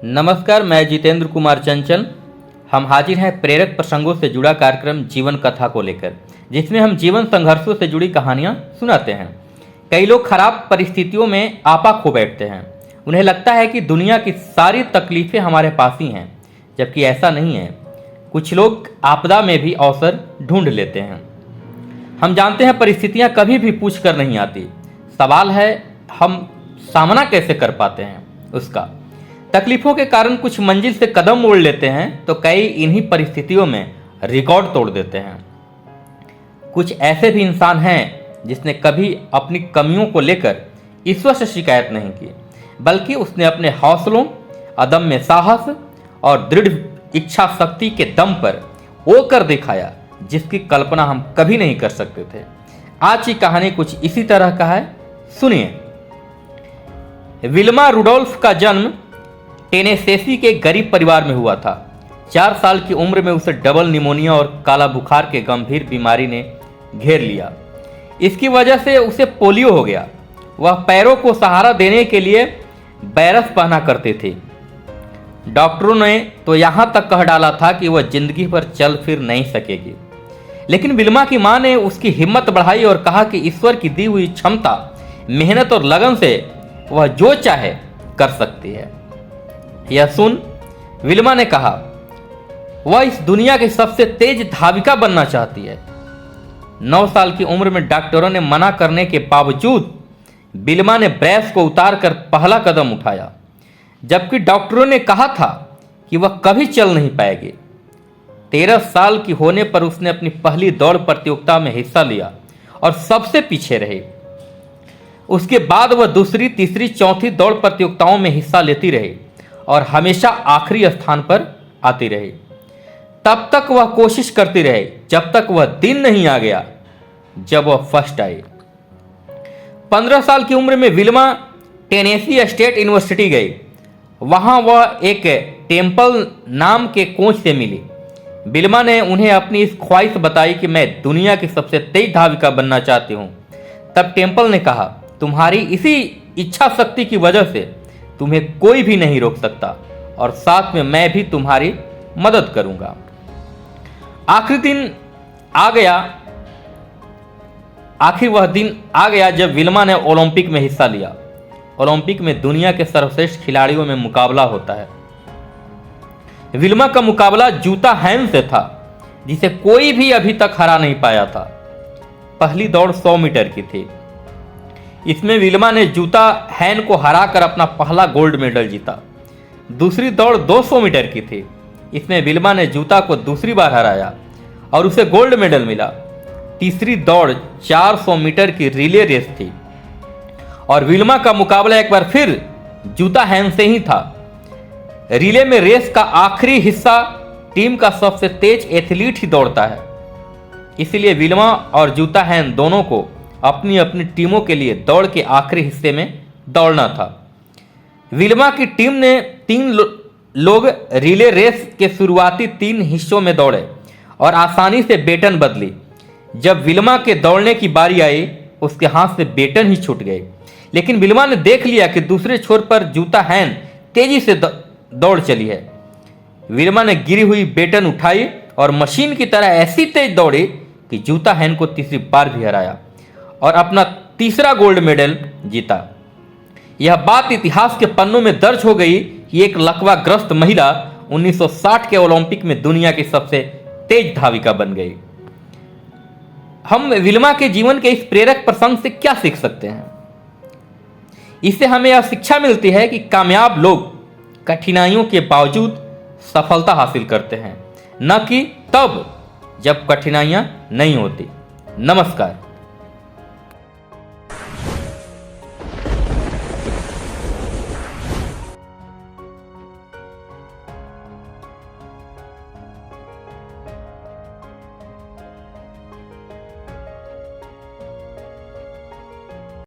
नमस्कार, मैं जितेंद्र कुमार चंचल। हम हाजिर हैं प्रेरक प्रसंगों से जुड़ा कार्यक्रम जीवन कथा को लेकर, जिसमें हम जीवन संघर्षों से जुड़ी कहानियां सुनाते हैं। कई लोग खराब परिस्थितियों में आपा खो बैठते हैं। उन्हें लगता है कि दुनिया की सारी तकलीफें हमारे पास ही हैं, जबकि ऐसा नहीं है। कुछ लोग आपदा में भी अवसर ढूंढ लेते हैं। हम जानते हैं परिस्थितियां कभी भी पूछ कर नहीं आती। सवाल है हम सामना कैसे कर पाते हैं उसका। तकलीफों के कारण कुछ मंजिल से कदम मोड़ लेते हैं तो कई इन्हीं परिस्थितियों में रिकॉर्ड तोड़ देते हैं। कुछ ऐसे भी इंसान हैं जिसने कभी अपनी कमियों को लेकर ईश्वर से शिकायत नहीं की, बल्कि उसने अपने हौसलों, अदम्य साहस और दृढ़ इच्छा शक्ति के दम पर वो कर दिखाया जिसकी कल्पना हम कभी नहीं कर सकते थे। आज की कहानी कुछ इसी तरह का है, सुनिए। विल्मा रुडोल्फ का जन्म टेनेसेसी के गरीब परिवार में हुआ था। 4 साल की उम्र में उसे डबल निमोनिया और काला बुखार के गंभीर बीमारी ने घेर लिया। इसकी वजह से उसे पोलियो हो गया। वह पैरों को सहारा देने के लिए बैरस पहना करती थी। डॉक्टरों ने तो यहाँ तक कह डाला था कि वह जिंदगी भर चल फिर नहीं सकेगी। लेकिन विल्मा की मां ने उसकी हिम्मत बढ़ाई और कहा कि ईश्वर की दी हुई क्षमता, मेहनत और लगन से वह जो चाहे कर सकती है। यह सुन विल्मा ने कहा वह इस दुनिया की सबसे तेज धाविका बनना चाहती है। 9 साल की उम्र में डॉक्टरों ने मना करने के बावजूद विल्मा ने ब्रेस को उतार कर पहला कदम उठाया, जबकि डॉक्टरों ने कहा था कि वह कभी चल नहीं पाएगी। 13 साल की होने पर उसने अपनी पहली दौड़ प्रतियोगिता में हिस्सा लिया और सबसे पीछे रही। उसके बाद वह दूसरी, तीसरी, चौथी दौड़ प्रतियोगिताओं में हिस्सा लेती रही और हमेशा आखिरी स्थान पर आती रही। तब तक वह कोशिश करती रही जब तक वह दिन नहीं आ गया जब वह फर्स्ट आई। 15 साल की उम्र में विल्मा टेनेसी स्टेट यूनिवर्सिटी गई। वहां वह एक टेम्पल नाम के कोच से मिली। विल्मा ने उन्हें अपनी इस ख्वाहिश बताई कि मैं दुनिया की सबसे तेज धाविका बनना चाहती हूं। तब टेम्पल ने कहा, तुम्हारी इसी इच्छा शक्ति की वजह से तुम्हें कोई भी नहीं रोक सकता और साथ में मैं भी तुम्हारी मदद करूंगा। आखिरी वह दिन आ गया जब विल्मा ने ओलंपिक में हिस्सा लिया। ओलंपिक में दुनिया के सर्वश्रेष्ठ खिलाड़ियों में मुकाबला होता है। विल्मा का मुकाबला जूता हैन से था, जिसे कोई भी अभी तक हरा नहीं पाया था। पहली दौड़ 100 मीटर की थी। इसमें विल्मा ने जूता हैन को हराकर अपना पहला गोल्ड मेडल जीता। दूसरी दौड़ 200 मीटर की थी। इसमें विल्मा ने जूता को दूसरी बार हराया और उसे गोल्ड मेडल मिला। तीसरी दौड़ 400 मीटर की रिले रेस थी और विल्मा का मुकाबला एक बार फिर जूता हैन से ही था। रिले में रेस का आखिरी हिस्सा टीम का सबसे तेज एथलीट ही दौड़ता है। इसलिए विल्मा और जूता हैन दोनों को अपनी अपनी टीमों के लिए दौड़ के आखिरी हिस्से में दौड़ना था। विल्मा की टीम ने 3 लोग रिले रेस के शुरुआती 3 हिस्सों में दौड़े और आसानी से बेटन बदली। जब विल्मा के दौड़ने की बारी आई, उसके हाथ से बेटन ही छूट गई। लेकिन विल्मा ने देख लिया कि दूसरे छोर पर जूता हैन तेजी से दौड़ चली है। विल्मा ने गिरी हुई बेटन उठाई और मशीन की तरह ऐसी तेज दौड़ी कि जूता हैन को तीसरी बार भी हराया और अपना तीसरा गोल्ड मेडल जीता। यह बात इतिहास के पन्नों में दर्ज हो गई कि एक लकवाग्रस्त महिला 1960 के ओलंपिक में दुनिया की सबसे तेज धाविका बन गई। हम विल्मा के जीवन के इस प्रेरक प्रसंग से क्या सीख सकते हैं? इससे हमें यह शिक्षा मिलती है कि कामयाब लोग कठिनाइयों के बावजूद सफलता हासिल करते हैं, न कि तब जब कठिनाइयां नहीं होती। नमस्कार।